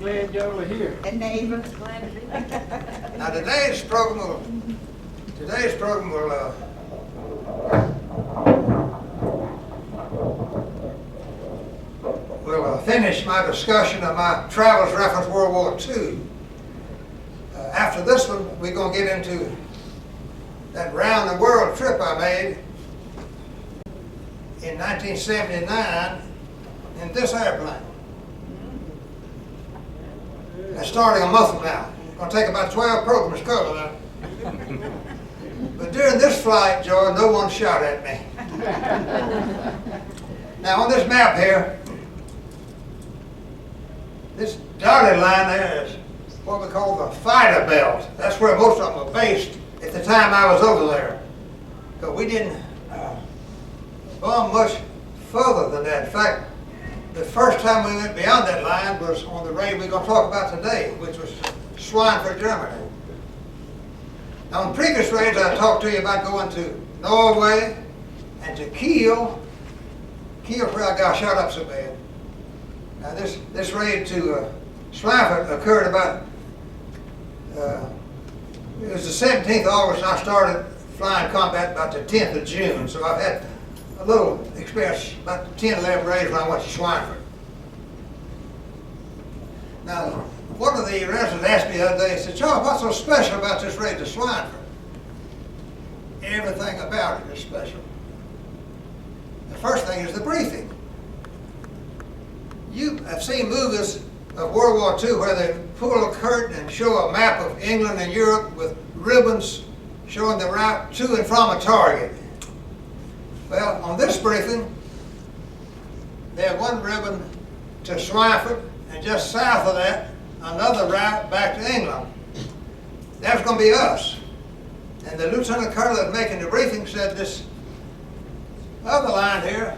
glad y'all are here. And neighbors. Now today's program will finish my discussion of my travels reference World War II. After this one, we're going to get into that round the world trip I made in 1979 in this airplane. That's starting a month from now. It's going to take about 12 programs to cover that. But during this flight, Joe, no one shot at me. Now on this map here, this dotted line there is what we call the fighter belt. That's where most of them were based at the time I was over there. But we didn't bomb much further than that. In fact, the first time we went beyond that line was on the raid we're going to talk about today, which was Schweinfurt, Germany. Now, on previous raids, I talked to you about going to Norway and to Kiel. Kiel's where I got shot up so bad. Now, this raid to Schweinfurt occurred about, it was the 17th of August, and I started flying combat about the 10th of June, so I've had a little experience, about 10, 11 raids when I went to Schweinfurt. Now, one of the residents asked me the other day, he said, Charles, what's so special about this raid to Schweinfurt? Everything about it is special. The first thing is the briefing. You have seen movies of World War II where they pull a curtain and show a map of England and Europe with ribbons showing the route to and from a target. Well, on this briefing, they have one ribbon to Schweinfurt, and just south of that, another route back to England. That's going to be us. And the lieutenant colonel that's making the briefing said this other line here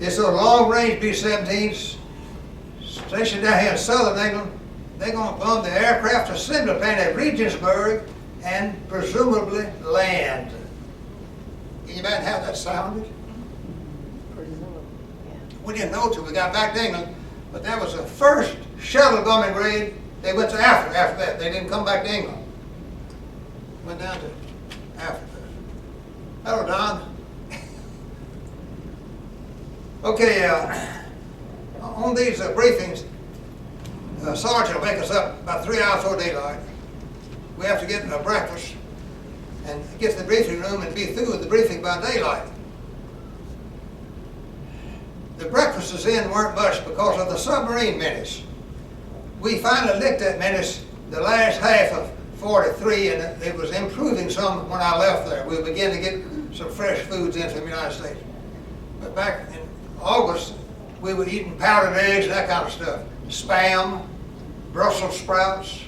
is those long-range B-17s stationed down here in southern England. They're going to bomb the aircraft assembly plant at Regensburg and presumably land. Can you imagine how that sounded? We didn't know till we got back to England, but that was the first shuttle bombing raid. They went to Africa after that. They didn't come back to England. Went down to Africa. Hello, Don. Okay, on these briefings, Sergeant will wake us up about 3 hours before daylight. We have to get a breakfast and get to the briefing room and be through with the briefing by daylight. The breakfasts in weren't much because of the submarine menace. We finally licked that menace the last half of 43, and it was improving some when I left there. We began to get some fresh foods in from the United States. But back in August, we were eating powdered eggs and that kind of stuff. Spam, Brussels sprouts.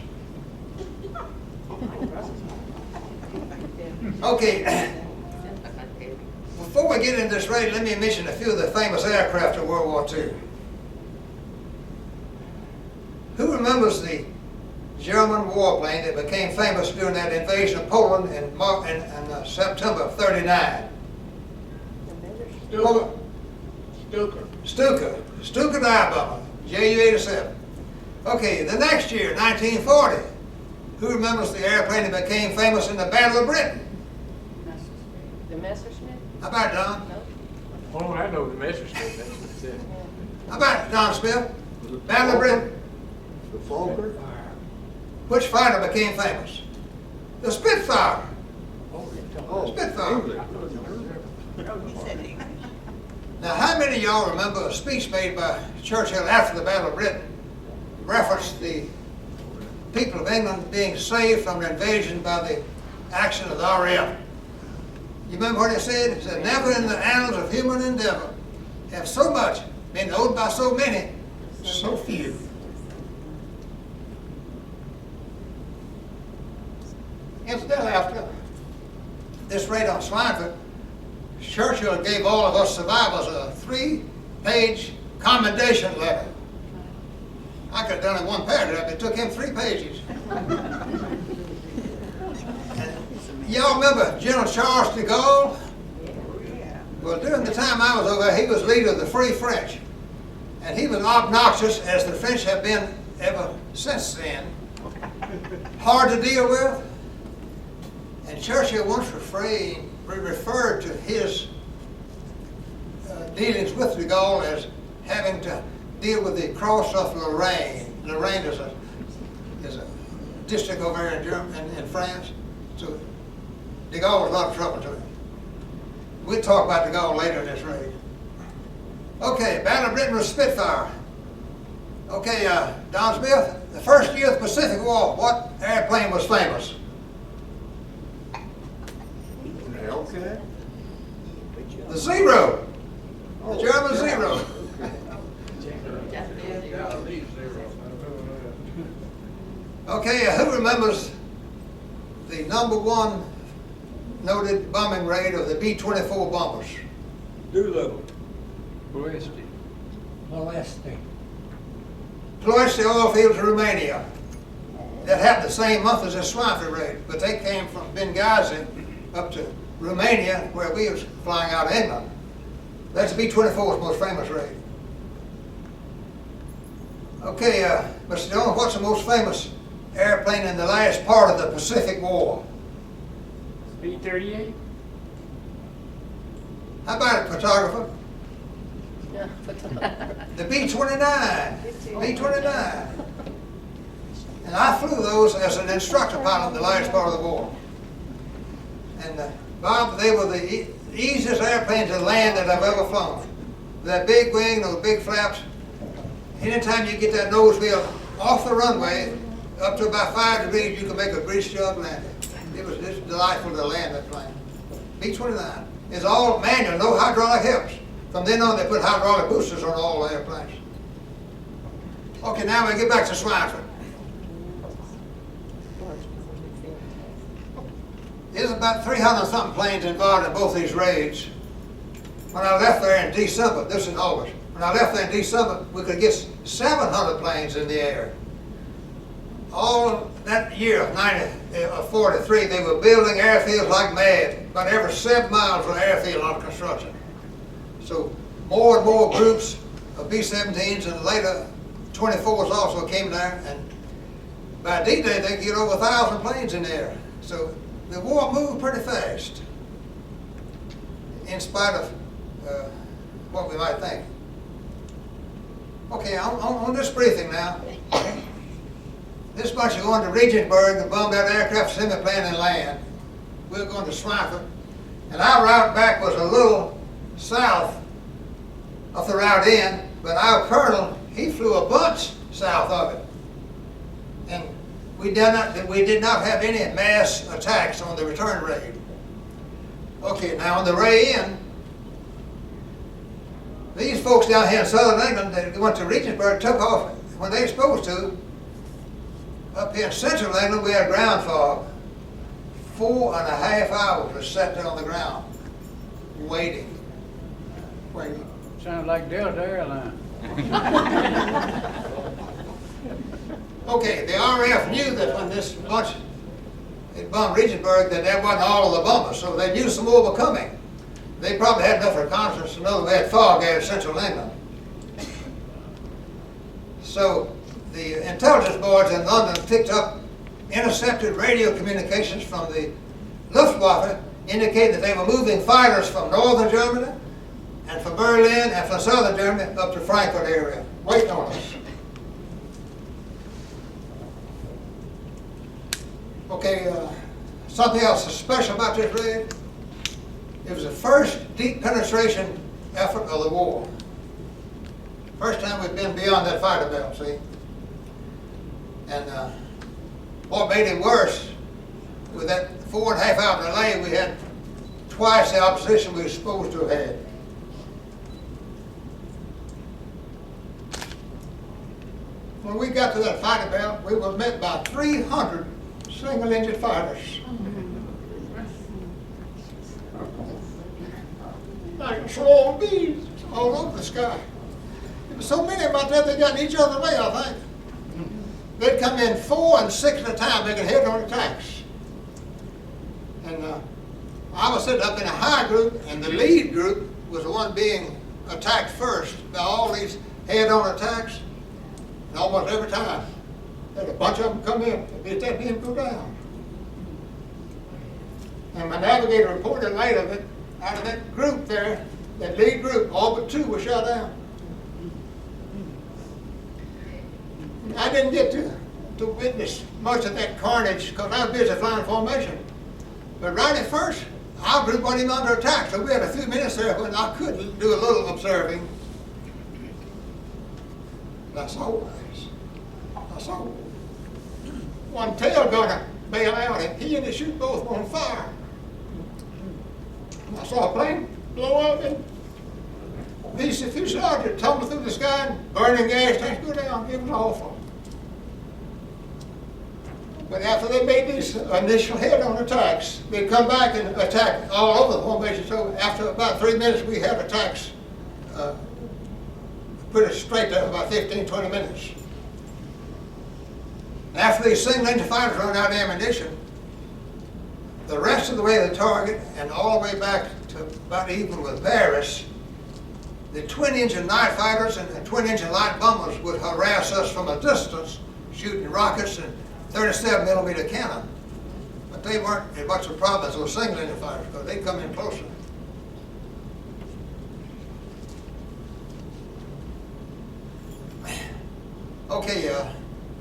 Okay, before we get into this raid, let me mention a few of the famous aircraft of World War II. Who remembers the German warplane that became famous during that invasion of Poland in September of '39? Stuka dive bomber, Ju-87. Okay, the next year, 1940, who remembers the airplane that became famous in the Battle of Britain? The Messerschmitt? How about it, Don? No. Oh, I know the Messerschmitt, that's what it said. How about it, Don Smith? Battle of Britain. The Falker? Which fighter became famous? The Spitfire. Oh, Spitfire. He said English. Now, how many of y'all remember a speech made by Churchill after the Battle of Britain referenced the people of England being saved from the invasion by the action of the RAF? You remember what he said? He said, never in the annals of human endeavor have so much been owed by so many, so few. Incidentally, after this raid on Schweinfurt, Churchill gave all of us survivors a 3-page commendation letter. I could have done it in one paragraph. It took him 3 pages. Y'all remember General Charles de Gaulle? Yeah. Well, during the time I was over there, he was leader of the Free French. And he was obnoxious as the French have been ever since then. Hard to deal with. And Churchill once referred to his dealings with de Gaulle as having to deal with the cross of Lorraine. Lorraine is a district over here in France. So de Gaulle was a lot of trouble to him. We'll talk about de Gaulle later in this raid. Okay, Battle of Britain was Spitfire. Okay, Don Smith, the first year of the Pacific War, what airplane was famous? Hellcat? The Zero. The German yeah. Zero. Okay, who remembers the #1 noted bombing raid of the B-24 bombers? Doolittle. Molesty. Ploiești oil fields in Romania. That happened the same month as the Schweinfurt raid, but they came from Benghazi up to Romania, where we was flying out of England. That's B-24's most famous raid. Okay, Mr. Jones, what's the most famous airplane in the last part of the Pacific War? B-38? How about it, photographer? Yeah. The B-29. B-29. And I flew those as an instructor pilot in the last part of the war. And Bob, they were the easiest airplanes to land that I've ever flown. That big wing, those big flaps. Anytime you get that nose wheel off the runway, up to about 5 degrees, you can make a grease jug landing. It was just delightful to land that plane. B-29. It's all manual, no hydraulic helps. From then on, they put hydraulic boosters on all the airplanes. Okay, now we get back to Schweinfurt. There's about 300-something planes involved in both these raids. When I left there in December, this is August, when I left there in December, we could get 700 planes in the air. All that year of 43, they were building airfields like mad. About every 7 miles of airfield under construction. So more and more groups of B-17s and later 24s also came there, and by D-Day they could get over 1,000 planes in the air. So the war moved pretty fast, in spite of what we might think. Okay, on this briefing now, this bunch is going to Regensburg to bomb that aircraft assembly plant and land. We're going to Schweinfurt, and our route back was a little south of the route in, but our colonel, he flew a bunch south of it. And we did not have any mass attacks on the return raid. Okay, now on the way in, these folks down here in southern England that went to Regensburg took off when they were supposed to. Up here in central England, we had ground fog. 4.5 hours was sat there on the ground, waiting. Sounds like Delta Airlines. Okay, the RAF knew that when this bunch had bombed Regensburg that wasn't all of the bombers, so they knew some more were coming. They probably had enough reconnaissance to know they had fog there in central England. So the intelligence boards in London picked up intercepted radio communications from the Luftwaffe indicating that they were moving fighters from northern Germany and from Berlin and from southern Germany up to Frankfurt area, waiting on us. Okay, something else special about this raid. It was the first deep penetration effort of the war. First time we've been beyond that fighter belt, see? And what made it worse, with that 4.5 hour delay, we had twice the opposition we were supposed to have had. When we got to that fighter belt, we were met by 300 single-engine fighters. Like a swarm of bees all over the sky. There were so many of them out there, they got in each other's way, I think. They'd come in 4 and 6 at a time, making head-on attacks. And I was sitting up in a high group, and the lead group was the one being attacked first by all these head-on attacks. And almost every time, there'd a bunch of them come in, and be that him go down. And my navigator reported later that out of that group there, that lead group, all but 2 were shot down. I didn't get to witness much of that carnage because I was busy flying formation. But right at first, our group wasn't even under attack, so we had a few minutes there when I could do a little observing. And I saw one tail gunner bail out, and he and his chute both were on fire. And I saw a plane blow up, and these fuselage tumbled through the sky, and burning gas tanks go down. It was awful. But after they made these initial head-on attacks, they'd come back and attack all over the formation. So after about 3 minutes, we had attacks pretty straight there, about 15, 20 minutes. After these single-engine fighters run out of ammunition, the rest of the way to the target and all the way back to about even with Paris, the twin-engine night fighters and the twin-engine light bombers would harass us from a distance, shooting rockets and 37mm cannon. But they weren't as much of a problem as those single-engine fighters because they come in closer. Okay,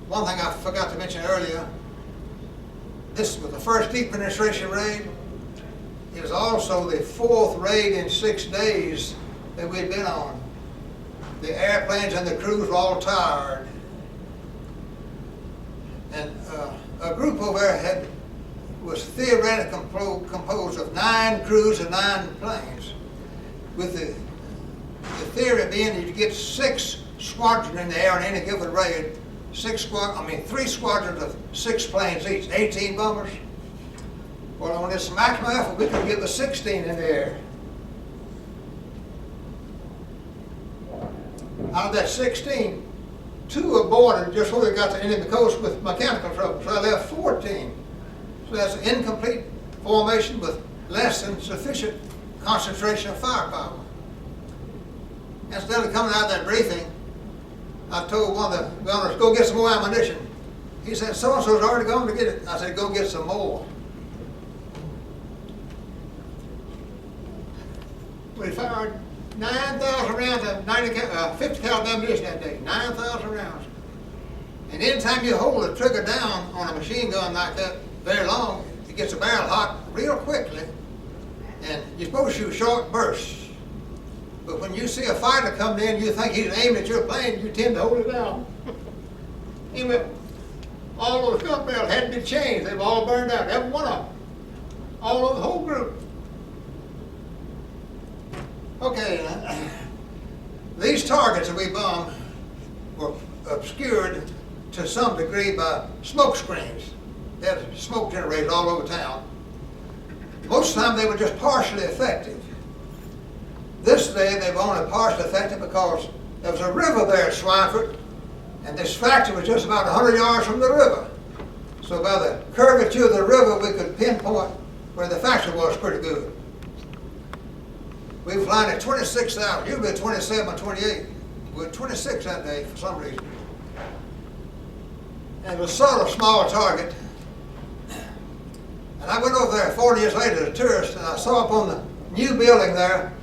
one thing I forgot to mention earlier, this was the first deep penetration raid. It was also the 4th raid in 6 days that we'd been on. The airplanes and the crews were all tired. And a group over there was theoretically composed of 9 crews and 9 planes, with the theory being you'd get 6 squadrons in the air on any given raid. 3 squadrons of 6 planes each, 18 bombers. Well, on this maximum effort, we could get the 16 in the air. Out of that 16, 2 aborted just before they got to enemy coast with mechanical trouble, so I left 14. So that's an incomplete formation with less than sufficient concentration of firepower. Instead of coming out of that briefing, I told one of the gunners, go get some more ammunition. He said, so-and-so's already gone to get it. I said, go get some more. We fired 9,000 rounds of 50 caliber ammunition that day, 9,000 rounds. And anytime you hold the trigger down on a machine gun like that very long, it gets the barrel hot real quickly, and you're supposed to shoot short bursts. But when you see a fighter coming in, you think he's aiming at your plane, you tend to hold it down. Anyway, all those gun barrels hadn't been changed. They were all burned out, every one of them. All of the whole group. Okay, these targets that we bombed were obscured to some degree by smoke screens. They had smoke generators all over town. Most of the time they were just partially effective. This day they were only partially effective because there was a river there at Schweinfurt, and this factory was just about 100 yards from the river. So by the curvature of the river, we could pinpoint where the factory was pretty good. We were flying at 26,000, usually 27 or 28. We were 26 that day for some reason. And it was sort of a small target. And I went over there 40 years later as a tourist, and I saw up on the new building there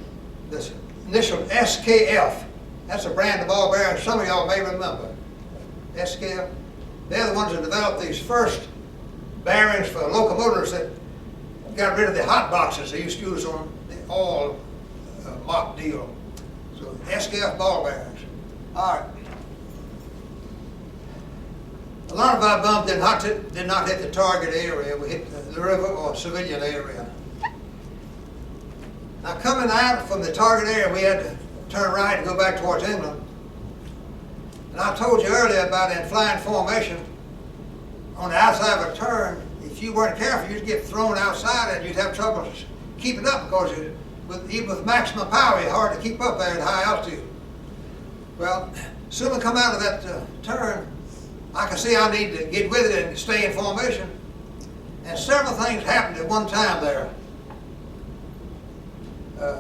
this initial SKF. That's a brand of ball bearings some of y'all may remember. SKF. They're the ones that developed these first bearings for locomotives that got rid of the hot boxes they used to use on the oil mock deal. So SKF ball bearings. All right. A lot of our bombs did not hit the target area. We hit the river or civilian area. Now coming out from the target area, we had to turn right and go back towards England. And I told you earlier about in flying formation, on the outside of a turn, if you weren't careful, you'd get thrown outside and you'd have trouble keeping up because even with maximum power, it's hard to keep up there at high altitude. Well, soon as we come out of that turn, I can see I need to get with it and stay in formation. And several things happened at one time there.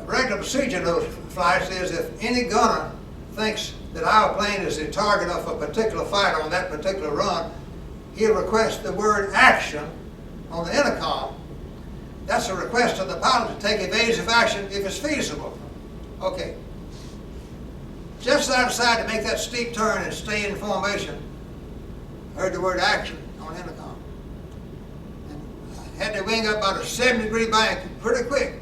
Regular procedure in those flights is if any gunner thinks that our plane is the target of a particular fighter on that particular run, he'll request the word action on the intercom. That's a request of the pilot to take evasive action if it's feasible. Okay. Just as I decided to make that steep turn and stay in formation, I heard the word action on the intercom. And I had to wing up about a 70-degree bank pretty quick.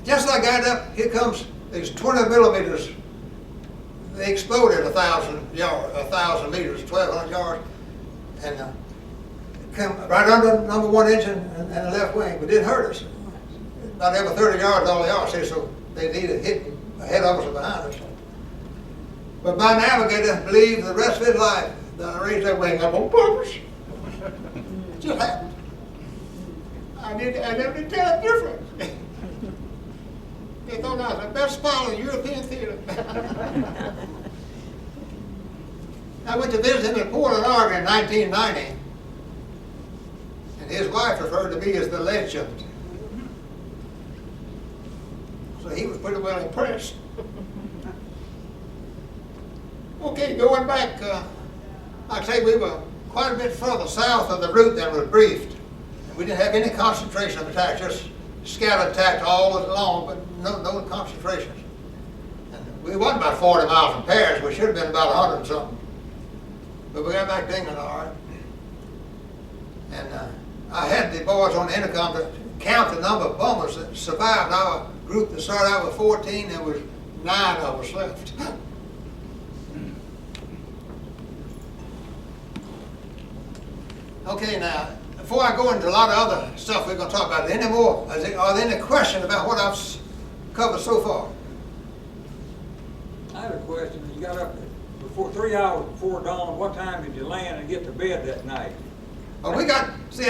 Just as I got up, here comes these 20 millimeters. They exploded 1,000 yards, 1,000 meters, 1,200 yards, and come right under number one engine and the left wing, but didn't hurt us. About every 30 yards, all they are, see, so they either hit ahead of us or behind us. But my navigator believed the rest of his life that I raised that wing up on purpose. It just happened. I never did tell it different. They thought I was the best pilot in European theater. I went to visit him in Portland, Oregon in 1990, and his wife referred to me as the legend. So he was pretty well impressed. Okay, going back, I'd say we were quite a bit further south of the route than was briefed. And we didn't have any concentration of attacks, just scattered attacks all along, but no concentrations. And we wasn't about 40 miles from Paris. We should have been about 100 and something. But we got back to England all right. And I had the boys on the intercom to count the number of bombers that survived our group that started out with 14. There was 9 of us left. Okay, now, before I go into a lot of other stuff we're going to talk about, are there any questions about what I've covered so far? I had a question. You got up before 3 hours before dawn. What time did you land and get to bed that night? Well, I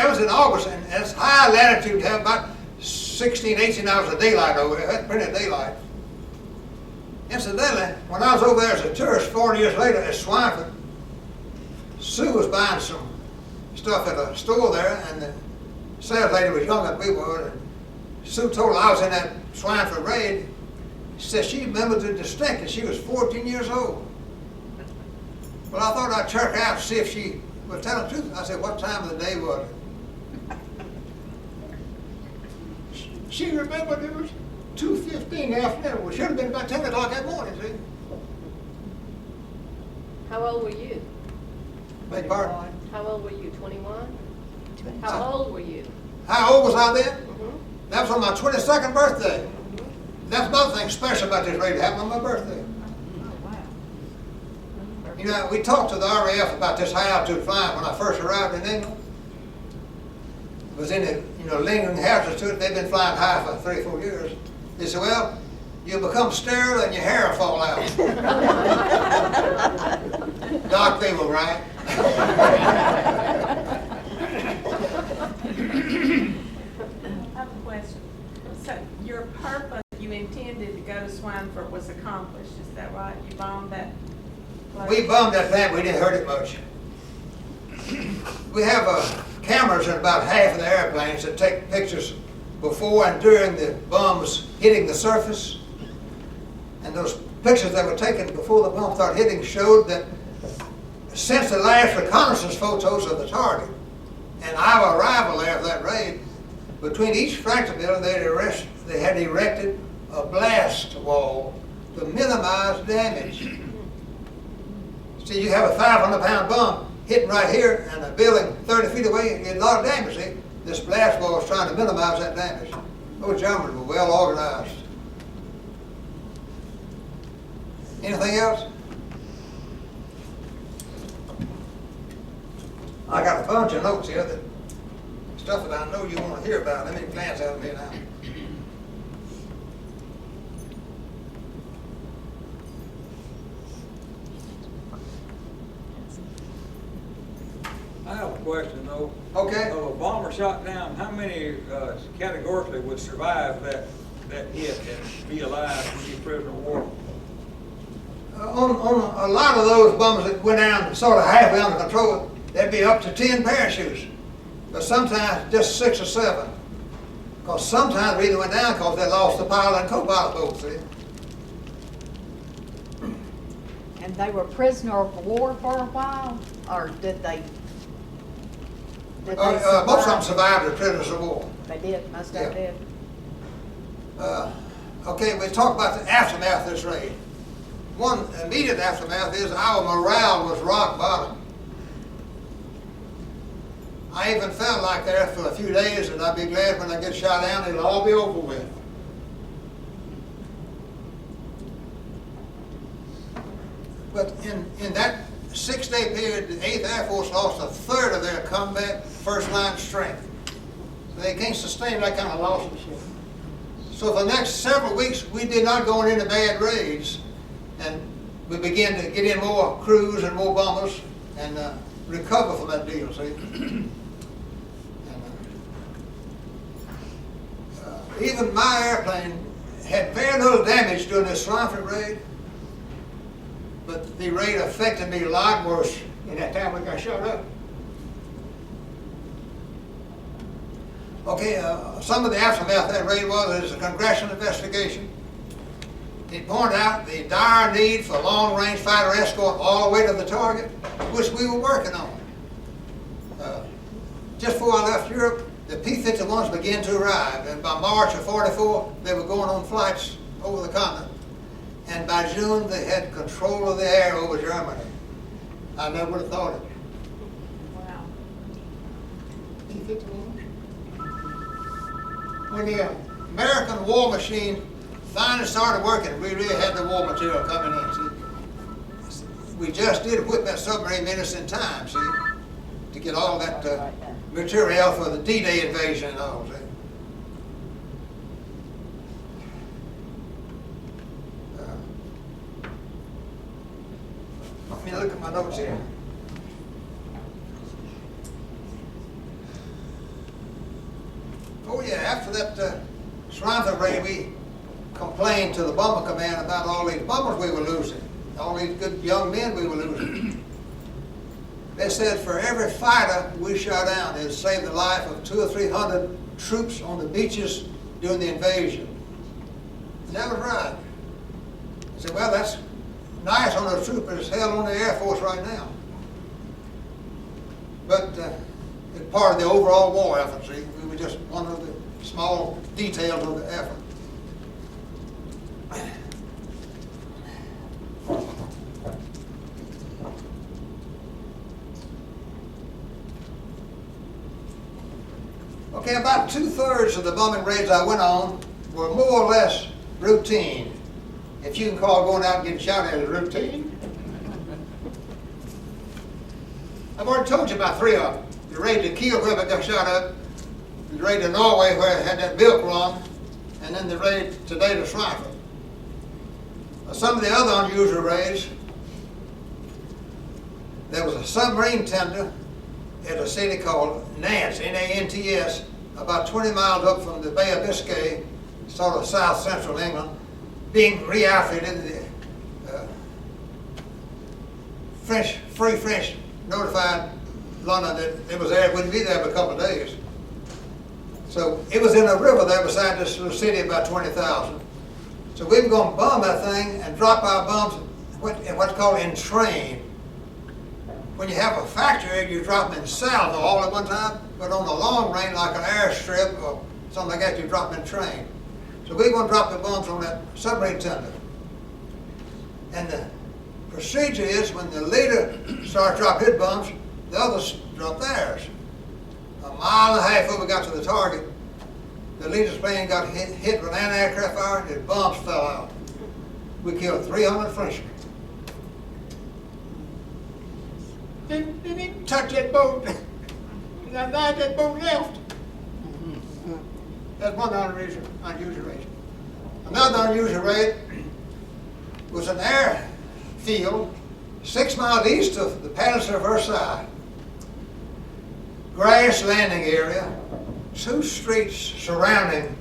was in August, and it's high latitude to have about 16, 18 hours of daylight over there. That's plenty of daylight. Incidentally, when I was over there as a tourist 40 years later at Schweinfurt, Sue was buying some stuff at a store there, and the sales lady was younger than we were, and Sue told her I was in that Schweinfurt raid. She said she remembered it distinctly. She was 14 years old. Well, I thought I'd check her out to see if she was telling the truth. I said, what time of the day was it? She remembered it was 2:15 in the afternoon. It should have been about 10 o'clock that morning, see? How old were you? Beg your pardon? How old were you, 21? How old were you? How old was I then? Mm-hmm. That was on my 22nd birthday. Mm-hmm. That's another thing special about this raid. It happened on my birthday. You know, we talked to the RAF about this high altitude flying when I first arrived in England. It was in the, lingering hazards to it. They've been flying high for 3 or 4 years. They said, well, you'll become sterile and your hair will fall out. Doc, they were right. I have a question. So your purpose, you intended to go to Schweinfurt, was accomplished, is that right? You bombed that place? We bombed that plant. We didn't hurt it much. We have cameras in about half of the airplanes that take pictures before and during the bombs hitting the surface. And those pictures that were taken before the bomb started hitting showed that since the last reconnaissance photos of the target and our arrival there of that raid, between each fracture building they had erected a blast wall to minimize damage. See, you have a 500-pound bomb hitting right here and a building 30 feet away, you get a lot of damage. See, this blast wall is trying to minimize that damage. Those Germans were well organized. Anything else? I got a bunch of notes here, that stuff that I know you want to hear about. Let me glance at them here now. I have a question though. Okay. Of a bomber shot down, how many categorically would survive that hit and be alive and be prisoner of war? On a lot of those bombers that went down sort of halfway under control, there'd be up to 10 parachutes, but sometimes just 6 or 7. Because sometimes they either went down because they lost the pilot and co-pilot both, see? And they were prisoner of war for a while, or did they? Most of them survived the prisoners of war. They did, most of them Yeah. did. Okay, we talk about the aftermath of this raid. One immediate aftermath is our morale was rock bottom. I even felt like there for a few days that I'd be glad when I get shot down, it'll all be over with. But in that 6-day period, the 8th Air Force lost a third of their combat first-line strength. So they can't sustain that kind of losses. So for the next several weeks, we did not go on any bad raids, and we began to get in more crews and more bombers and recover from that deal, see? Even my airplane had very little damage during this Schweinfurt raid, but the raid affected me a lot worse in that time we got shot up. Okay, some of the aftermath of that raid was a congressional investigation. It pointed out the dire need for long-range fighter escort all the way to the target, which we were working on. Just before I left Europe, the P-51s began to arrive, and by March of '44, they were going on flights over the continent. And by June, they had control of the air over Germany. I never would have thought it. Wow. P-51s? When the American war machine finally started working, we really had the war material coming in, see. We just did whip that submarine menace in time, see, to get all that material for the D-Day invasion and all, see. Let me look at my notes here. Oh yeah, after that Schweinfurt raid, we complained to the bomber command about all these bombers we were losing, all these good young men we were losing. They said for every fighter we shot down, it saved the life of 200 or 300 troops on the beaches during the invasion. And that was right. I said, well, that's nice on the troopers, hell on the Air Force right now. But it's part of the overall war effort, see. We were just one of the small details of the effort. Okay, about 2/3 of the bombing raids I went on were more or less routine. If you can call going out and getting shot at as routine. I've already told you about 3 of them. The raid to Kiel where I got shot up, the raid to Norway where I had that milk run, and then the raid today to Schweinfurt. Some of the other unusual raids, there was a submarine tender at a city called Nantes, N-A-N-T-S, about 20 miles up from the Bay of Biscay, sort of south-central England, being re-outfitted. The Free French notified London that it was there, it wouldn't be there for a couple of days. So it was in a river there beside this little city, about 20,000. So we were going to bomb that thing and drop our bombs in what's called in train. When you have a factory, you drop them in salvo all at one time, but on the long range, like an airstrip or something like that, you drop them in train. So we're going to drop the bombs on that submarine tender. And the procedure is when the leader starts dropping his bombs, the others drop theirs. A mile and a half before we got to the target, the leader's plane got hit with anti-aircraft fire and his bombs fell out. We killed 300 Frenchmen. Didn't even touch that boat. That night that boat left. That's one unusual raid. Another unusual raid was an airfield 6 miles east of the Palace of Versailles. Grass landing area, 2 streets surrounding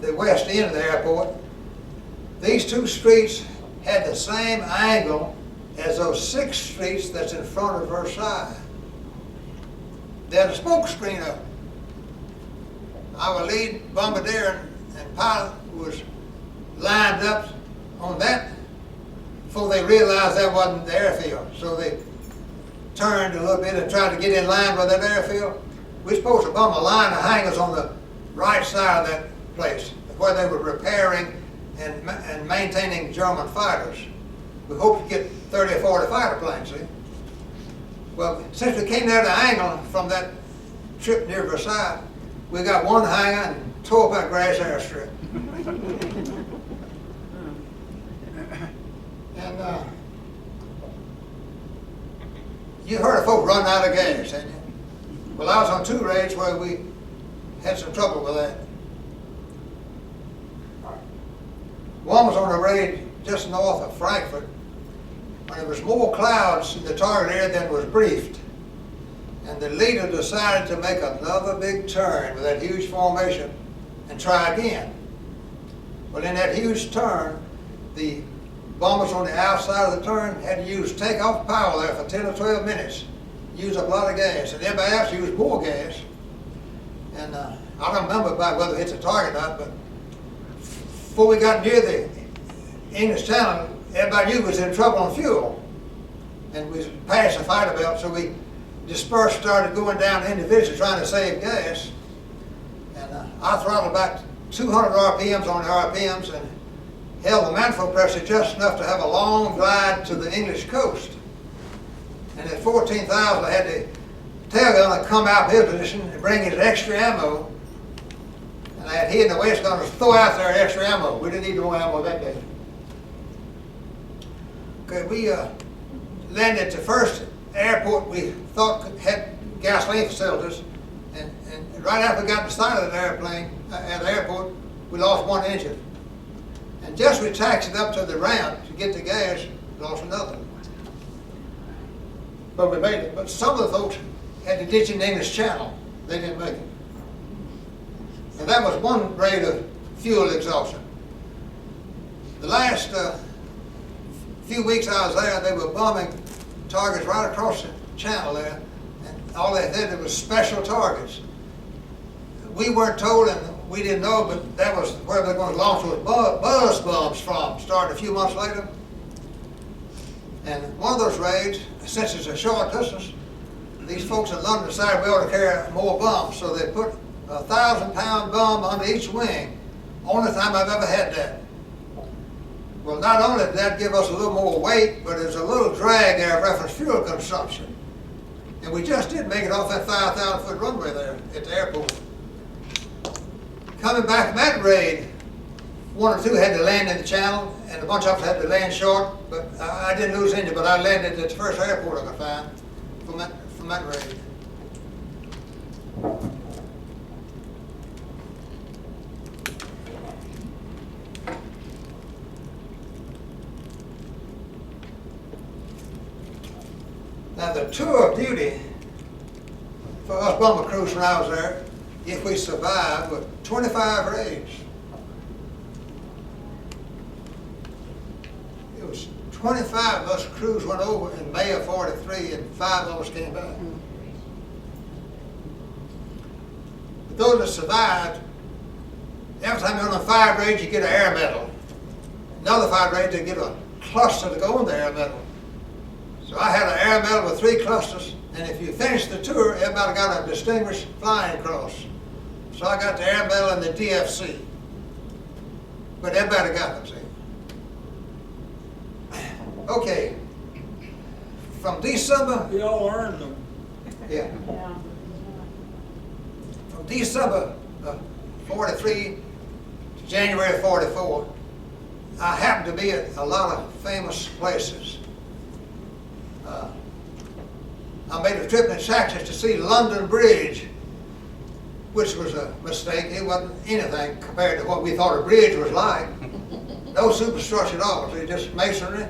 the west end of the airport. These 2 streets had the same angle as those 6 streets that's in front of Versailles. They had a smoke screen up. Our lead bombardier and pilot was lined up on that before they realized that wasn't the airfield. So they turned a little bit and tried to get in line with that airfield. We're supposed to bomb a line of hangars on the right side of that place, where they were repairing and maintaining German fighters. We hoped to get 30 or 40 fighter planes, see? Well, since we came down the angle from that trip near Versailles, we got one hangar and tore up that grass airstrip. And you heard of folks running out of gas, hadn't you? Well, I was on 2 raids where we had some trouble with that. One was on a raid just north of Frankfurt, when there was more clouds in the target area than was briefed. And the leader decided to make another big turn with that huge formation and try again. Well, in that huge turn, the bombers on the outside of the turn had to use takeoff power there for 10 or 12 minutes. Use up a lot of gas, and everybody else used more gas. And I don't remember about whether it hit the target or not, but before we got near the English Channel, everybody knew we was in trouble on fuel. And we passed the fighter belt, so we dispersed, started going down individually trying to save gas. And I throttled about 200 RPMs on the RPMs and held the manifold pressure just enough to have a long glide to the English coast. And at 14,000, I had the tail gunner come out of his position and bring his extra ammo. And I had he and the waist gunners throw out their extra ammo. We didn't need more ammo that day. Okay, we landed at the first airport we thought had gasoline facilities. And right after we got started at the airplane, at the airport, we lost one engine. And just we taxied up to the ramp to get the gas, lost another. But we made it. But some of the folks had to ditch in the English Channel. They didn't make it. And that was one rate of fuel exhaustion. The last few weeks I was there, they were bombing targets right across the channel there. And all they did was special targets. We weren't told and we didn't know, but that was where they're going to launch those buzz bombs from, starting a few months later. And one of those raids, since it's a short distance, these folks in London decided we ought to carry more bombs, so they put a 1,000-pound bomb under each wing. Only time I've ever had that. Well, not only did that give us a little more weight, but there's a little drag there of reference fuel consumption. And we just did make it off that 5,000-foot runway there at the airport. Coming back from that raid, 1 or 2 had to land in the channel, and a bunch of us had to land short, but I didn't lose any, but I landed at the first airport I could find from that raid. Now the tour of duty for us bomber crews when I was there, if we survived, was 25 raids. It was 25 of us crews went over in May of '43, and 5 of us came back. But those that survived, every time you're on a 5 raid, you get an air medal. Another 5 raid, they get a cluster to go on the air medal. So I had an air medal with 3 clusters, and if you finished the tour, everybody got a distinguished flying cross. So I got the air medal and the DFC. But everybody got them, see. Okay. From December, We all earned them. yeah. From December of '43 to January of '44, I happened to be at a lot of famous places. I made a trip in Texas to see London Bridge, which was a mistake. It wasn't anything compared to what we thought a bridge was like. No superstructure at all. It was just masonry.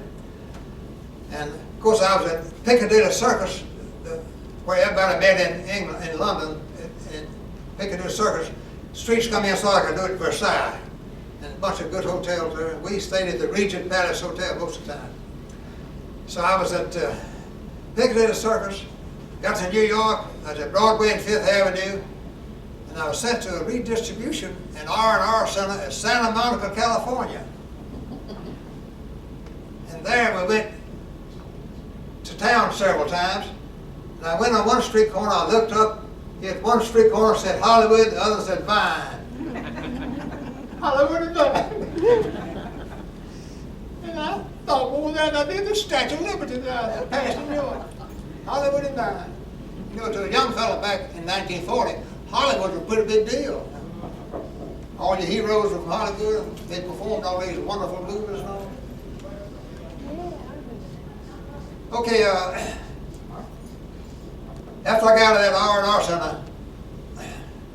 And of course I was at Piccadilly Circus, where everybody met in England, in London, in Piccadilly Circus. Streets come in so I could do it at Versailles. And a bunch of good hotels there. We stayed at the Regent Palace Hotel most of the time. So I was at Piccadilly Circus, got to New York, I was at Broadway and 5th Avenue, and I was sent to a redistribution and R&R center at Santa Monica, California. And there we went to town several times. And I went on one street corner, I looked up, at one street corner said Hollywood, the other said Vine. Hollywood and Vine. And I thought more than I did the Statue of Liberty that I passed in New York. Hollywood and Vine. You know, to a young fella back in 1940, Hollywood was a pretty big deal. All your heroes were from Hollywood, they performed all these wonderful movies and all. Okay, after I got out of that R&R center,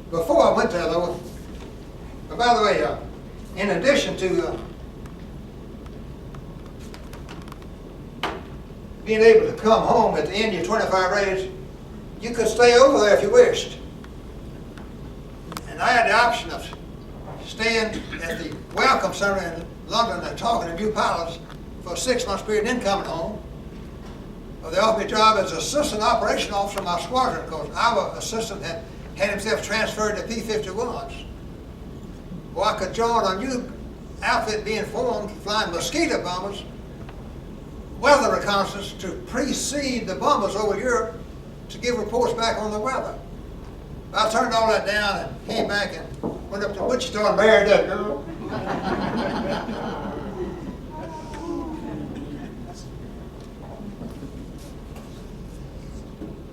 before I went there though, but by the way, in addition to being able to come home at the end of your 25 rates, you could stay over there if you wished. And I had the option of staying at the Welcome Center in London and talking to new pilots for a 6-month period and then coming home. Well, they offered me a job as assistant operation officer of my squadron, because our assistant had himself transferred to P-51s. Well, I could join a new outfit being formed, flying mosquito bombers, weather reconnaissance to precede the bombers over Europe to give reports back on the weather. I turned all that down and came back and went up to Wichita and married that girl.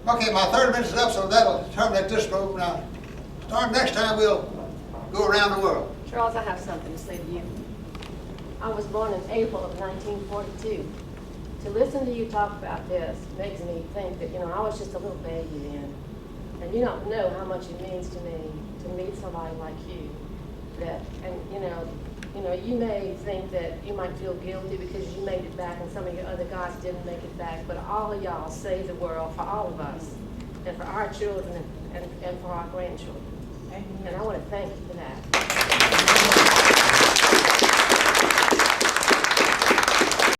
Okay, my 30 minutes is up, so that'll terminate this program. Now, starting next time, we'll go around the world. Charles, I have something to say to you. I was born in April of 1942. To listen to you talk about this makes me think that, I was just a little baby then. And you don't know how much it means to me to meet somebody like you. You may think that you might feel guilty because you made it back and some of your other guys didn't make it back, but all of y'all saved the world for all of us, and for our children and for our grandchildren. And I want to thank you for that.